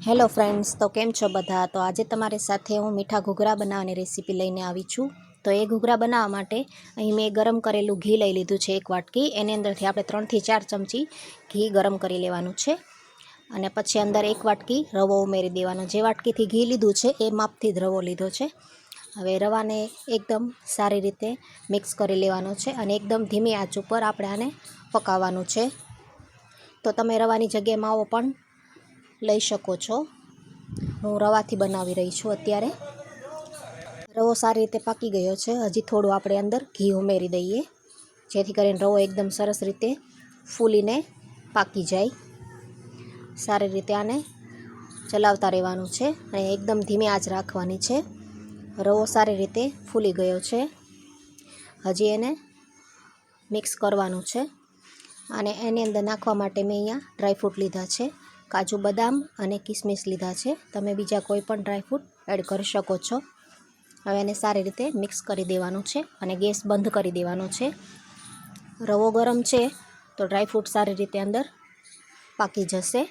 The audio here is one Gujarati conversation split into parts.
હેલો ફ્રેન્ડ્સ, તો કેમ છો બધા? તો આજે તમારી સાથે હું મીઠા ઘૂઘરા બનાવવાની રેસીપી લઈને આવી છું. તો એ ઘૂઘરા બનાવવા માટે અહીં મેં ગરમ કરેલું ઘી લઈ લીધું છે, એક વાટકી. એની અંદરથી આપણે 3 થી 4 ચમચી ઘી ગરમ કરી લેવાનું છે. અને પછી અંદર એક વાટકી રવો ઉમેરી દેવાનો. જે વાટકીથી ઘી લીધું છે એ માપથી જ રવો લીધો છે. હવે રવાને એકદમ સારી રીતે મિક્સ કરી લેવાનો છે અને એકદમ ધીમી આંચ ઉપર આપણે આને પકાવવાનું છે. તો તમે રવાની જગ્યાએ માવો પણ લઈ શકો છો. હું રવાથી બનાવી રહી છું અત્યારે. રવો સારી રીતે પાકી ગયો છે. હજી થોડું આપણે અંદર ઘી ઉમેરી દઈએ, જેથી કરીને રવો એકદમ સરસ રીતે ફૂલીને પાકી જાય. સારી રીતે આને ચલાવતા રહેવાનું છે અને એકદમ ધીમી આંચ રાખવાની છે. રવો સારી રીતે ફૂલી ગયો છે. હજી એને મિક્સ કરવાનું છે. અને એની અંદર નાખવા માટે મેં અહીંયા ડ્રાયફ્રૂટ લીધા છે. કાજુ બદામ અને કિસમિસ લીધા છે. તમે બીજા કોઈ પણ ડ્રાયફ્રૂટ એડ કરી શકો છો. હવે એને સારી રીતે મિક્સ કરી દેવાનું છે અને ગેસ બંધ કરી દેવાનો છે. રવો ગરમ છે તો ડ્રાયફ્રૂટ સારી રીતે અંદર પાકી જશે.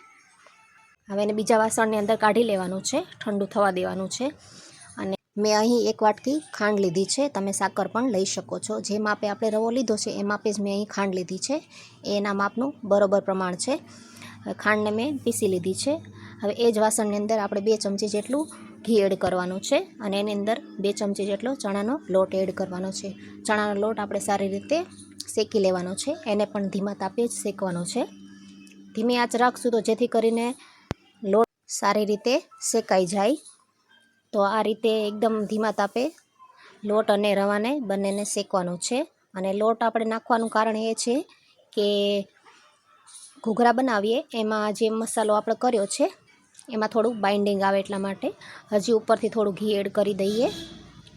હવે એને બીજા વાસણની અંદર કાઢી લેવાનું છે, ઠંડુ થવા દેવાનું છે. અને મેં અહીં એક વાટકી ખાંડ લીધી છે. તમે સાકર પણ લઈ શકો છો. જે માપે આપણે રવો લીધો છે એ માપે જ મેં અહીં ખાંડ લીધી છે. એના માપનું બરોબર પ્રમાણ છે. ખાંડને મેં પીસી લીધી છે. હવે એ જ વાસણની અંદર આપણે 2 ચમચી જેટલું ઘી એડ કરવાનું છે અને એની અંદર 2 ચમચી જેટલો ચણાનો લોટ એડ કરવાનો છે. ચણાનો લોટ આપણે સારી રીતે શેકી લેવાનો છે. એને પણ ધીમા તાપે જ શેકવાનો છે. ધીમી આંચ રાખશું તો જેથી કરીને લોટ સારી રીતે શેકાઈ જાય. તો આ રીતે એકદમ ધીમા તાપે લોટ અને રવાને બંનેને શેકવાનું છે. અને લોટ આપણે નાખવાનું કારણ એ છે કે ઘૂઘરા બનાવીએ એમાં જે મસાલો આપણે કર્યો છે એમાં થોડું બાઇન્ડિંગ આવે એટલા માટે. હજી ઉપરથી થોડું ઘી એડ કરી દઈએ.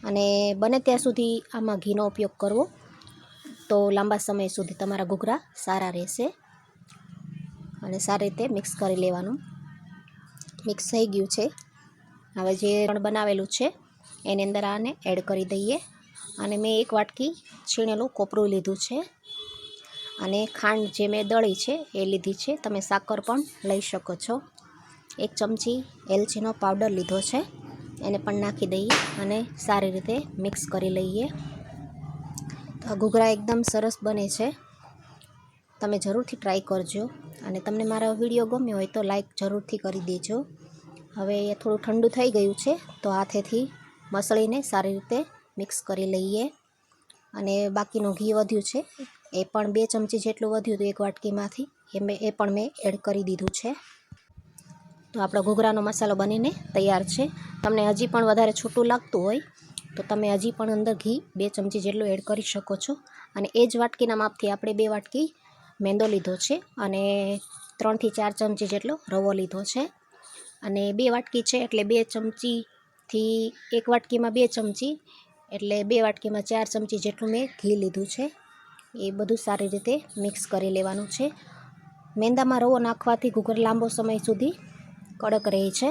અને બને ત્યાં સુધી આમાં ઘીનો ઉપયોગ કરવો, તો લાંબા સમય સુધી તમારા ઘૂઘરા સારા રહેશે. અને સારી રીતે મિક્સ કરી લેવાનું. મિક્સ થઈ ગયું છે. હવે જે પણ બનાવેલું છે એની અંદર આને એડ કરી દઈએ. અને મેં એક વાટકી છીણેલું કોપરું લીધું છે અને ખાંડ જે મેં દળી છે એ લીધી છે. તમે સાકર પણ લઈ શકો છો. 1 ચમચી એલચીનો પાવડર લીધો છે, એને પણ નાખી દઈએ અને સારી રીતે મિક્સ કરી લઈએ. તો આ ઘૂઘરા એકદમ સરસ બને છે. તમે જરૂરથી ટ્રાય કરજો. અને તમને મારો વિડીયો ગમ્યો હોય તો લાઈક જરૂરથી કરી દેજો. હવે એ થોડું ઠંડુ થઈ ગયું છે તો હાથેથી મસળીને સારી રીતે મિક્સ કરી લઈએ. અને બાકીનું ઘી વધ્યું છે એ પણ 2 ચમચી જેટલું વધ્યું હતું એક વાટકીમાંથી, એ પણ મેં એડ કરી દીધું છે. તો આપણો ઘૂઘરાનો મસાલો બનીને તૈયાર છે. તમને હજી પણ વધારે છૂટું લાગતું હોય તો તમે હજી પણ અંદર ઘી 2 ચમચી જેટલું એડ કરી શકો છો. અને એ જ વાટકીના માપથી આપણે 2 વાટકી મેંદો લીધો છે અને 3 થી 4 ચમચી જેટલો રવો લીધો છે. અને 2 વાટકી છે એટલે 2 ચમચીથી 1 વાટકીમાં 2 ચમચી એટલે 2 વાટકીમાં 4 ચમચી જેટલું મેં ઘી લીધું છે. એ બધું સારી રીતે મિક્સ કરી લેવાનું છે. મેંદામાં રવો નાખવાથી ઘૂઘરા લાંબો સમય સુધી કડક રહે છે.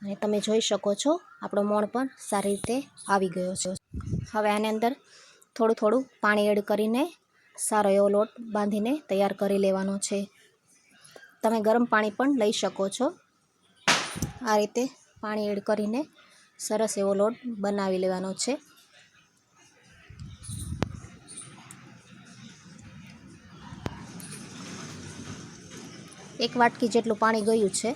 અને તમે જોઈ શકો છો આપણો મોણ પણ સારી રીતે આવી ગયો છે. હવે આની અંદર થોડું થોડું પાણી એડ કરીને સારો એવો લોટ બાંધીને તૈયાર કરી લેવાનો છે. તમે ગરમ પાણી પણ લઈ શકો છો. આ રીતે પાણી એડ કરીને સરસ એવો લોટ બનાવી લેવાનો છે. એક વાટકી જેટલું પાણી ગયું છે.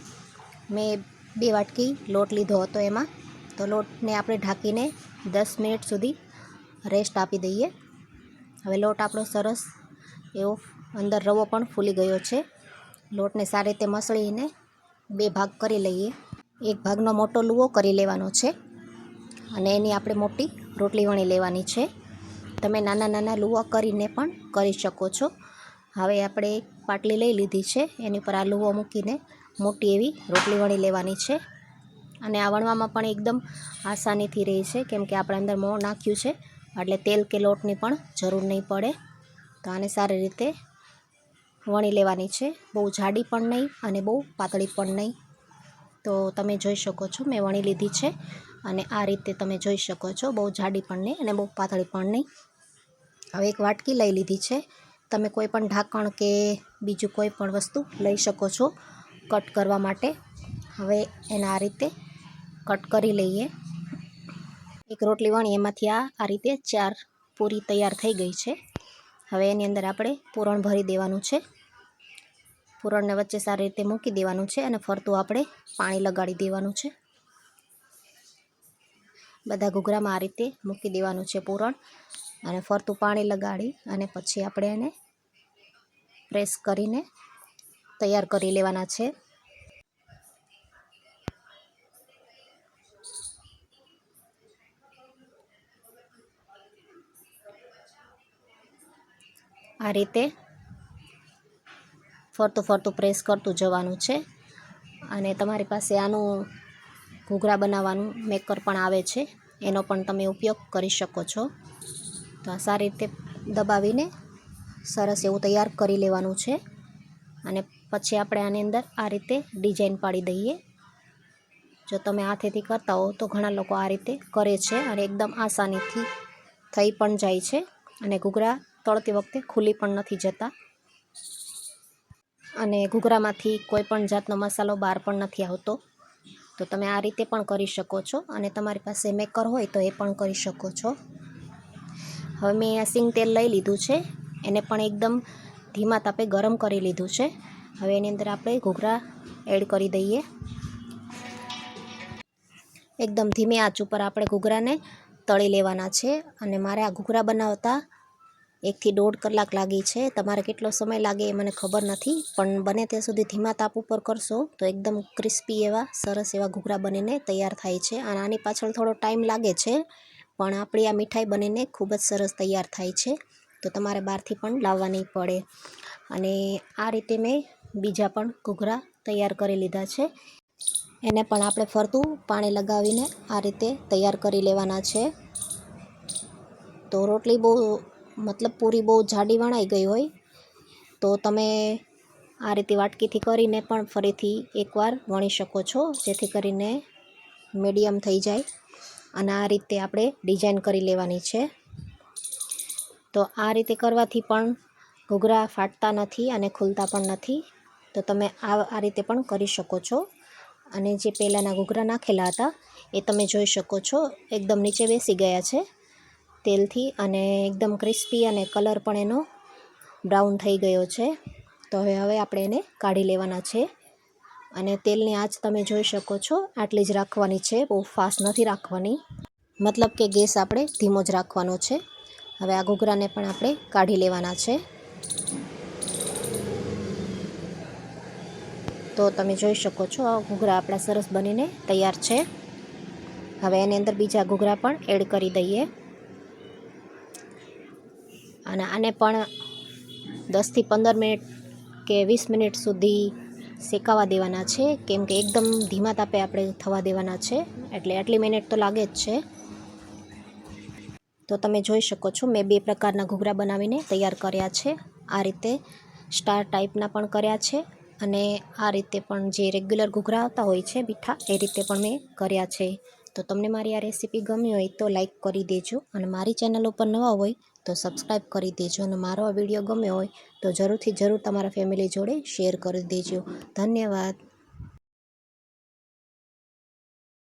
મેં 2 વાટકી લોટ લીધો હતો એમાં. તો લોટને આપણે ઢાંકીને 10 મિનિટ સુધી રેસ્ટ આપી દઈએ. હવે લોટ આપણો સરસ એવો અંદર રવો પણ ફૂલી ગયો છે. લોટને સારી રીતે મસળીને 2 ભાગ કરી લઈએ. એક ભાગનો મોટો લુવો કરી લેવાનો છે અને એની આપણે મોટી રોટલી વણી લેવાની છે. તમે નાના નાના લુવા કરીને પણ કરી શકો છો. હવે આપણે એક પાટલી લઈ લીધી છે, એની પર આ લુવો મૂકીને મોટી એવી રોટલી વણી લેવાની છે. અને આ વણવામાં પણ એકદમ આસાનીથી રહે છે, કેમ કે આપણે અંદર મોણ નાખ્યું છે એટલે તેલ કે લોટની પણ જરૂર નહીં પડે. તો આને સારી રીતે વણી લેવાની છે. બહુ જાડી પણ નહીં અને બહુ પાતળી પણ નહીં. તો તમે જોઈ શકો છો મેં વણી લીધી છે. અને આ રીતે તમે જોઈ શકો છો, બહુ જાડી પણ નહીં અને બહુ પાતળી પણ નહીં. હવે એક વાટકી લઈ લીધી છે. તમે કોઈ પણ ઢાંકણ કે બીજું કોઈ પણ વસ્તુ લઈ શકો છો કટ કરવા માટે. હવે એને આ રીતે કટ કરી લઈએ. એક રોટલી વણી એમાંથી આ રીતે 4 પૂરી તૈયાર થઈ ગઈ છે. હવે એની અંદર આપણે પૂરણ ભરી દેવાનું છે. પૂરણને વચ્ચે સારી રીતે મૂકી દેવાનું છે અને ફરતું આપણે પાણી લગાડી દેવાનું છે. બધા ઘૂઘરામાં આ રીતે મૂકી દેવાનું છે પૂરણ અને ફરતું પાણી લગાડી અને પછી આપણે એને પ્રેસ કરીને તૈયાર કરી લેવાના છે. આ રીતે ફરતું પ્રેસ કરતું જવાનું છે. અને તમારી પાસે આનું ઘૂઘરા બનાવવાનું મેકર પણ આવે છે, એનો પણ તમે ઉપયોગ કરી શકો છો. તો આ સારી રીતે દબાવીને સરસ એવું તૈયાર કરી લેવાનું છે. અને પછી આપણે આની અંદર આ રીતે ડિઝાઇન પાડી દઈએ. જો તમે હાથેથી કરતા હો તો ઘણા લોકો આ રીતે કરે છે અને એકદમ આસાનીથી થઈ પણ જાય છે અને ઘૂઘરા તળતી વખતે ખુલી પણ નથી જતા અને ઘૂઘરામાંથી કોઈ પણ જાતનો મસાલો બહાર પણ નથી આવતો. તો તમે આ રીતે પણ કરી શકો છો અને તમારી પાસે મેકર હોય તો એ પણ કરી શકો છો. હવે મેં આ સિંગ તેલ લઈ લીધું છે, એને પણ એકદમ ધીમા તાપે ગરમ કરી લીધું છે. હવે એની અંદર આપણે ઘૂઘરા એડ કરી દઈએ. એકદમ ધીમી આંચ ઉપર આપણે ઘૂઘરાને તળી લેવાના છે. અને મારે આ ઘૂઘરા બનાવતા 1 થી 1.5 કલાક લાગી છે. તમારે કેટલો સમય લાગે એ મને ખબર નથી, પણ બને ત્યાં સુધી ધીમા તાપ ઉપર કરશો તો એકદમ ક્રિસ્પી એવા સરસ એવા ઘૂઘરા બનીને તૈયાર થાય છે. અને આની પાછળ થોડો ટાઈમ લાગે છે, પણ આપણી આ મીઠાઈ બનીને ખૂબ જ સરસ તૈયાર થાય છે. તો તમારે બહારથી પણ લાવવા નહીં પડે. અને આ રીતે મેં બીજા પણ ઘૂઘરા તૈયાર કરી લીધા છે. એને પણ આપણે ફરતું પાણી લગાવીને આ રીતે તૈયાર કરી લેવાના છે. તો રોટલી પૂરી બહુ જાડી વણાઈ ગઈ હોય તો તમે આ રીતે વાટકીથી કરીને પણ ફરીથી એકવાર વણી શકો છો, જેથી કરીને મીડિયમ થઈ જાય. અને આ રીતે આપણે ડિઝાઇન કરી લેવાની છે. તો આ રીતે કરવાથી પણ ઘૂઘરા ફાટતા નથી અને ખુલતા પણ નથી. તો તમે આ રીતે પણ કરી શકો છો. અને જે પહેલાંના ઘૂઘરા નાખેલા હતા એ તમે જોઈ શકો છો, એકદમ નીચે બેસી ગયા છે તેલથી અને એકદમ ક્રિસ્પી અને કલર પણ એનો બ્રાઉન થઈ ગયો છે. તો હવે આપણે એને કાઢી લેવાના છે. અને તેલની આંચ તમે જોઈ શકો છો, આટલી જ રાખવાની છે, બહુ ફાસ્ટ નથી રાખવાની. મતલબ કે ગેસ આપણે ધીમો જ રાખવાનો છે. હવે આ ઘૂઘરાને પણ આપણે કાઢી લેવાના છે. તો તમે જોઈ શકો છો આ ઘૂઘરા આપણા સરસ બનીને તૈયાર છે. હવે એની અંદર બીજા ઘૂઘરા પણ એડ કરી દઈએ અને આને પણ 10 થી 15 મિનિટ કે 20 મિનિટ સુધી શેકાવા દેવાના છે, કેમ કે એકદમ ધીમા તાપે આપણે થવા દેવાના છે, એટલે આટલી મિનિટ તો લાગે જ છે. તો તમે જોઈ શકો છો મેં 2 પ્રકારના ઘૂઘરા બનાવીને તૈયાર કર્યા છે. આ રીતે સ્ટાર ટાઈપના પણ કર્યા છે અને આ રીતે પણ જે રેગ્યુલર ઘૂઘરા આવતા હોય છે મીઠા, એ રીતે પણ મેં કર્યા છે. તો તમને મારી આ રેસીપી ગમી હોય તો લાઈક કરી દેજો અને મારી ચેનલ ઉપર નવા હોય તો સબસ્ક્રાઈબ કરી દેજો. અને મારો આ વિડીયો ગમ્યો હોય તો જરૂર તમારા ફેમિલી જોડે શેર કરી દેજો. ધન્યવાદ.